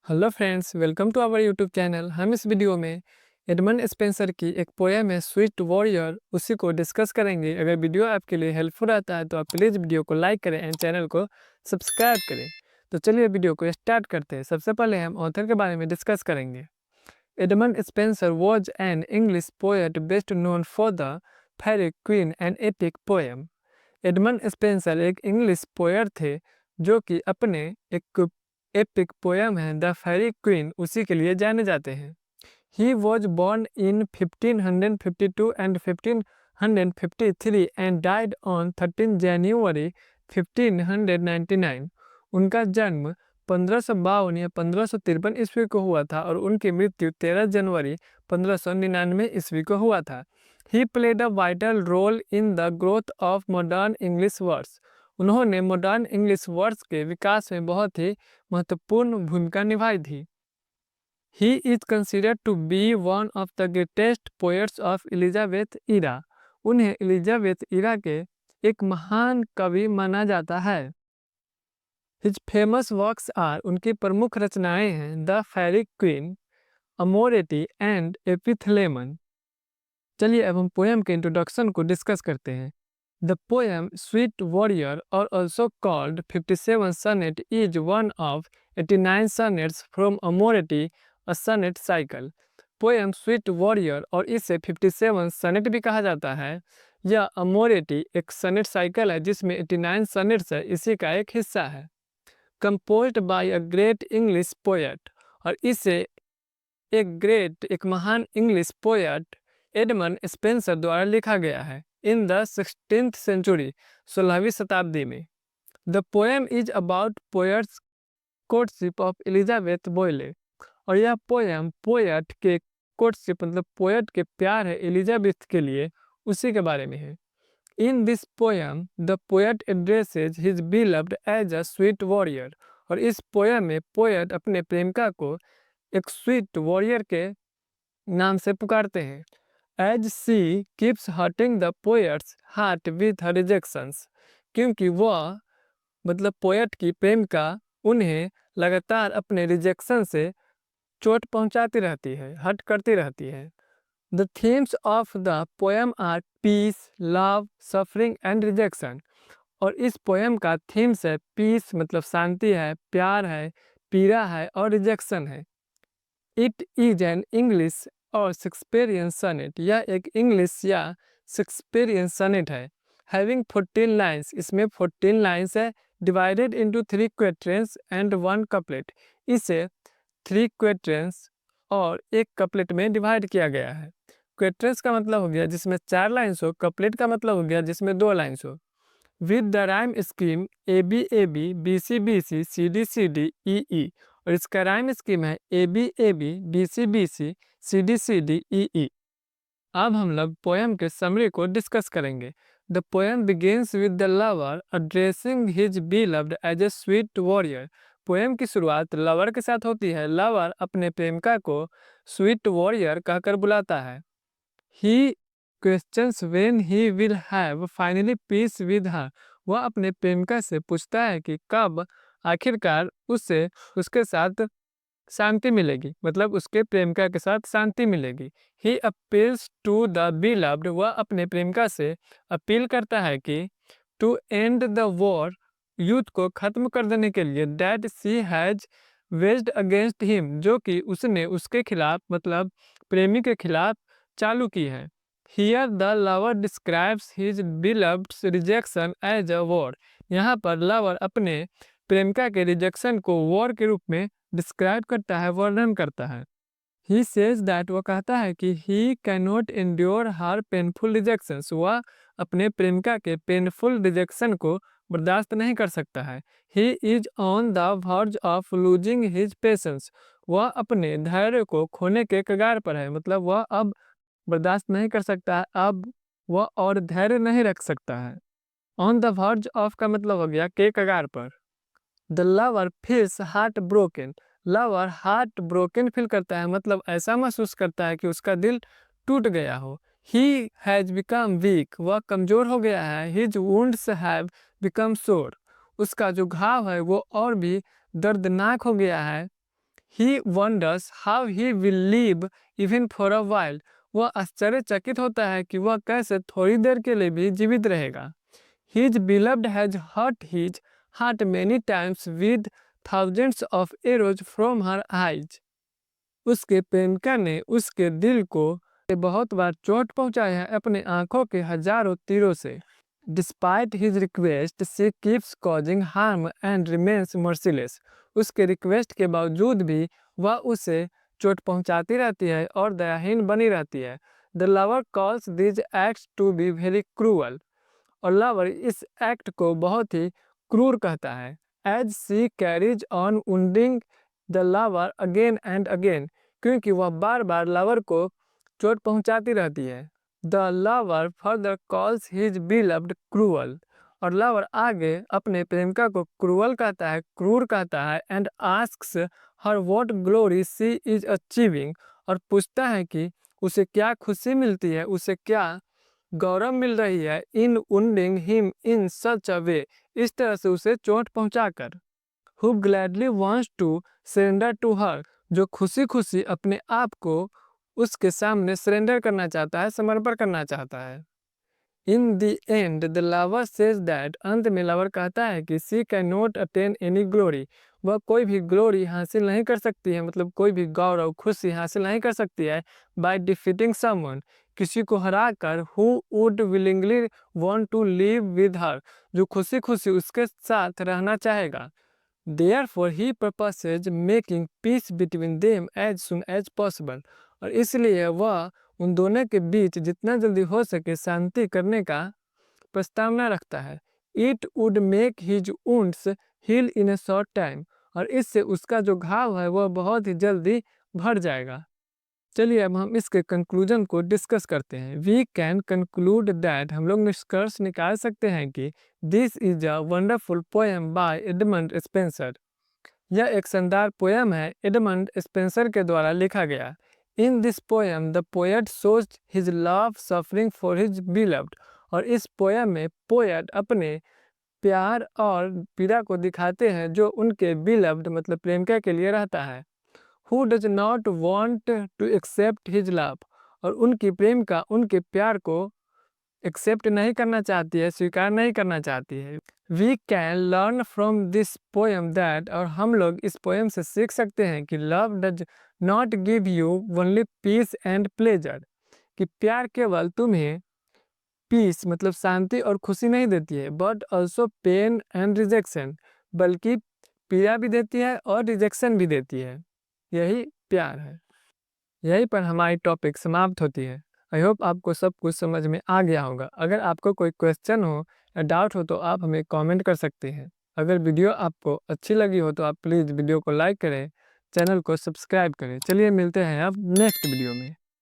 Hello friends, welcome to our YouTube channel. हम इस video में एडमंड स्पेंसर की एक पोएम है स्वीट वॉरियर, उसी को डिस्कस करेंगे। अगर वीडियो आपके लिए हेल्पफुल रहता है तो आप प्लीज़ वीडियो को लाइक करें एंड चैनल को सब्सक्राइब करें। तो चलिए वीडियो को स्टार्ट करते हैं। सबसे पहले हम ऑथर के बारे में डिस्कस करेंगे। Edmund Spenser was an English poet best known for the Faerie Queene and epic poem. Edmund Spenser एक इंग्लिश पोएट थे जो कि अपने एक एपिक पोएम है द फेरी क्वीन, उसी के लिए जाने जाते हैं। He was born in 1552 and 1553 and died on 13 January 1599। उनका जन्म 1552 या 1553 ईस्वी को हुआ था और उनकी मृत्यु 13 जनवरी 1599 ईस्वी को हुआ था। He played a vital role in the growth of modern English words. उन्होंने मॉडर्न इंग्लिश वर्ड्स के विकास में बहुत ही महत्वपूर्ण भूमिका निभाई थी। He is considered to be one of the greatest poets of Elizabeth era। उन्हें एलिजाबेथ इरा के एक महान कवि माना जाता है। His famous works are, उनकी प्रमुख रचनाएं हैं द फेरी क्वीन, अमोरेटी एंड एपिथलेमन। चलिए अब हम पोएम के इंट्रोडक्शन को डिस्कस करते हैं। The poem Sweet warrior or also called 57 sonnet is one of 89 sonnets from Amoretti a sonnet cycle. Poem Sweet warrior और इसे 57 सनेट भी कहा जाता है। यह अमोरेटी एक सनेट साइकिल है जिसमें 89 सनेट्स है, इसी का एक हिस्सा है। Composed bye a great English poet, और इसे एक महान इंग्लिश पोएट एडमंड स्पेंसर द्वारा लिखा गया है इन द 16th सेंचुरी, 16वीं शताब्दी में। The poem is about poet's courtship of Elizabeth Boyle, और यह पोएम पोएट के कोर्टशिप मतलब पोएट के प्यार है एलिजाबेथ के लिए, उसी के बारे में है। In this poem the poet addresses his beloved as a sweet warrior, और इस पोएम में पोएट अपने प्रेमिका को एक स्वीट वॉरियर के नाम से पुकारते हैं। As she keeps hurting the poet's heart with her rejections, क्योंकि वह मतलब पोएट की प्रेमिका उन्हें लगातार अपने रिजेक्शन से चोट पहुंचाती रहती है, हर्ट करती रहती है। The themes of the poem are peace, love, suffering and rejection, और इस पोएम का थीम्स है पीस मतलब शांति है, प्यार है, पीड़ा है और रिजेक्शन है। इट इज एन इंग्लिश और शेक्सपियरियन सनेट, यह एक इंग्लिश या शेक्सपियरियन सनेट है। हैविंग 14 लाइन्स, इसमें 14 लाइन्स है। डिवाइडेड इंटू 3 क्वेट्रेंस एंड 1 कपलेट, इसे 3 क्वेट्रेंस और 1 कपलेट में डिवाइड किया गया है। क्वेट्रेंस का मतलब हो गया जिसमें 4 लाइन्स हो, कपलेट का मतलब हो गया जिसमें 2 लाइन्स हो। With the rhyme scheme A B B C C D E E, और इसका राइम स्कीम है A B C D E ई। अब हम लोग पोएम के समरी को डिस्कस करेंगे। The poem begins with the lover addressing his beloved as a sweet warrior. Poem की शुरुआत लवर के साथ होती है। लवर अपने प्रेमिका को स्वीट वॉरियर कहकर बुलाता है। He questions when he will have finally peace with her, वह अपने प्रेमिका से पूछता है कि कब आखिरकार उससे उसके साथ शांति मिलेगी, मतलब उसके प्रेमिका के साथ शांति मिलेगी। ही अपील्स टू द बीलव्ड, वह अपने प्रेमिका से अपील करता है कि टू एंड द वॉर, युद्ध को खत्म कर देने के लिए, that she has waged against him, जो कि उसने उसके खिलाफ मतलब प्रेमी के खिलाफ चालू की है। Here the lover describes his beloved's rejection as a war, यहाँ पर लवर अपने प्रेमिका के रिजेक्शन को वॉर के रूप में डिस्क्राइब करता है, वर्णन करता है। ही सेज दैट, वो कहता है कि he can not endure her painful rejections, वह अपने प्रेमिका के पेनफुल रिजेक्शन को बर्दाश्त नहीं कर सकता है। He is on the verge of losing his patience, वह अपने धैर्य को खोने के कगार पर है, मतलब वह अब बर्दाश्त नहीं कर सकता है, अब वह और धैर्य नहीं रख सकता है। ऑन द वर्ज ऑफ का मतलब हो गया के कगार पर। The lover feels heart broken, lover heart broken feel करता है, मतलब ऐसा महसूस करता है कि उसका दिल टूट गया हो। ही हैज बिकम वीक, वह कमजोर हो गया है। हिज वुंड्स हैव बिकम सोर, उसका जो घाव है वो और भी दर्दनाक हो गया है। He wonders how he will live even for a wild. वह आश्चर्यचकित होता है कि वह कैसे थोड़ी देर के लिए भी जीवित रहेगा। His beloved has hurt his heart many times with thousands of arrows from her eyes. उसके प्रेमिका ने उसके दिल को बहुत बार चोट पहुंचाया है अपने आंखों के हजारों तीरों से। Despite his request, she keeps causing harm and remains merciless. उसके रिक्वेस्ट के बावजूद भी वह उसे चोट पहुंचाती रहती है और दयाहीन बनी रहती है। The lover calls these acts to be very cruel. और लवर इस एक्ट को बहुत ही क्रूर कहता है। As she carries on wounding the lover again and again, क्योंकि वह बार बार लवर को चोट पहुंचाती रहती है। The lover further calls his beloved cruel, और लवर आगे अपने प्रेमिका को क्रूअल कहता है, क्रूर कहता है। And asks her what glory she is achieving, और पूछता है कि उसे क्या खुशी मिलती है, उसे क्या गौरव मिल रही है। इन wounding him in such a way, इस तरह से उसे चोट पहुंचाकर। Who gladly wants to surrender to her, जो खुशी खुशी अपने आप को उसके सामने सरेंडर करना चाहता है, समर्पण करना चाहता है। In the end the lover says that, अंत में लवर कहता है कि she can not attain any glory, वह कोई भी ग्लोरी हासिल नहीं कर सकती है, मतलब कोई भी गौरव खुशी हासिल नहीं कर सकती है। बाय डिफीटिंग समवन, किसी को हराकर। Who would willingly want to live with her, जो खुशी खुशी उसके साथ रहना चाहेगा। Therefore he purposes making peace between them as soon as possible, और इसलिए वह उन दोनों के बीच जितना जल्दी हो सके शांति करने का प्रस्तावना रखता है। It would make his wounds heal in a short time, और इससे उसका जो घाव है वह बहुत ही जल्दी भर जाएगा। चलिए अब हम इसके कंक्लूजन को डिस्कस करते हैं। वी कैन कंक्लूड दैट, हम लोग निष्कर्ष निकाल सकते हैं कि this is a wonderful poem by Edmund Spenser, यह एक शानदार पोएम है एडमंड स्पेंसर के द्वारा लिखा गया। इन this poem the poet shows his love suffering for his beloved, और इस पोएम में पोएट अपने प्यार और पीड़ा को दिखाते हैं जो उनके बिलव्ड मतलब प्रेमिका के लिए रहता है। Who does not want to accept his love, और उनकी प्रेमिका उनके प्यार को एक्सेप्ट नहीं करना चाहती है, स्वीकार नहीं करना चाहती है। We can learn from this poem that, और हम लोग इस पोएम से सीख सकते हैं कि love does not give you only peace and pleasure, कि प्यार केवल तुम्हें पीस मतलब शांति और खुशी नहीं देती है, but also pain and rejection, बल्कि पीड़ा भी देती है और रिजेक्शन भी देती है। यही प्यार है। यहीं पर हमारी टॉपिक समाप्त होती है। आई होप आपको सब कुछ समझ में आ गया होगा। अगर आपको कोई क्वेश्चन हो या डाउट हो तो आप हमें कमेंट कर सकते हैं। अगर वीडियो आपको अच्छी लगी हो तो आप प्लीज़ वीडियो को लाइक करें, चैनल को सब्सक्राइब करें। चलिए मिलते हैं अब नेक्स्ट वीडियो में।